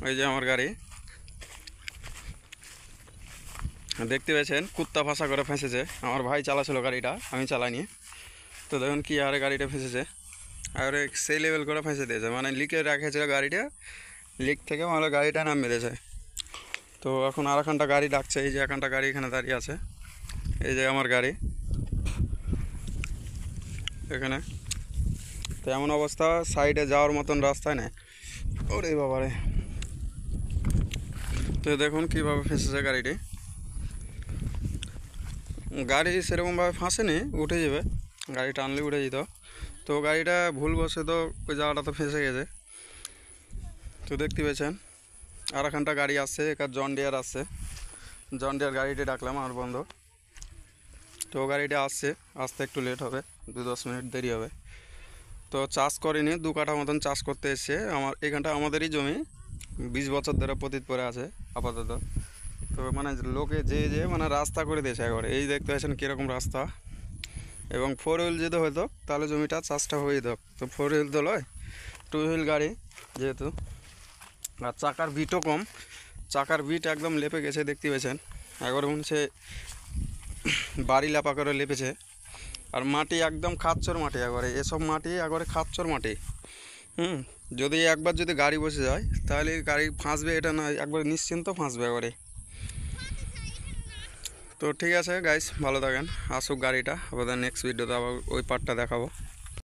এই যে আমার গাড়ি দেখতে পেয়েছেন, কুত্তা ফাঁসা করে ফেঁসেছে। আমার ভাই চালাচ্ছিল গাড়িটা, আমি চালাইনি। তো দেখুন কি আরে গাড়িটা ফেঁসেছে, আর সেই লেভেল করে ফেঁসে দিয়েছে, মানে লিকে রেখেছিল গাড়িটা, লিক থেকে মানে গাড়িটা নামিয়ে দিয়েছে। তো এখন আর এখানটা গাড়ি ডাকছে, এই যে এখানটা গাড়ি এখানে দাঁড়িয়ে আছে, এই যে আমার গাড়ি এখানে। তো এমন অবস্থা, সাইডে যাওয়ার মতন রাস্তায় নেই। ওরে বাবারে, তো দেখুন কীভাবে ফেঁসেছে গাড়িটি। গাড়ি সেরকমভাবে ফাঁসেনি, উঠে যাবে, গাড়ি টানলে উঠে যেত। তো গাড়িটা ভুলবশত ওই জায়গাটা তো ফেঁসে গেছে। তো দেখতে পেয়েছেন আর এখানটা গাড়ি আসছে, এখানে জন ডিয়ার আসছে। জন ডিয়ার গাড়িটি ডাকলাম আমার বন্ধু। তো গাড়িটা আসছে, আসতে একটু লেট হবে, 2-10 মিনিট দেরি হবে। তো চাষ করিনি, 2 কাঠা মতন চাষ করতে এসছে। আমার এখানটা আমাদেরই জমি, 20 বছর ধরে পতিত পড়ে আছে আপাতত। তো মানে লোকে যে মানে রাস্তা করে দিয়েছে একবারে, এই দেখতে পাচ্ছেন কীরকম রাস্তা। এবং 4 হুইল যদি হতো তাহলে জমিটা চাষটা হয়ে যেত। তো 4 হুইল তো নয়, 2 হুইল গাড়ি যেহেতু। আর চাকার বিটও কম, চাকার বিট একদম লেপে গেছে, দেখতে পেয়েছেন একবারে মনে হচ্ছে বাড়ি লাপা করে লেপেছে। আর মাটি একদম খাচ্চর মাটি, একবারে এসব মাটি একবারে খাচ্চর মাটি। যদি একবার যদি গাড়ি বসে যায় তাহলে গাড়ি ফাঁসবে, এটা না একবার নিশ্চিন্ত ফাঁসবে একবারে। তো ঠিক আছে গাইস, ভালো থাকেন, আসুক গাড়িটা, আবার নেক্সট ভিডিওতে আবার ওই পার্টটা দেখাবো।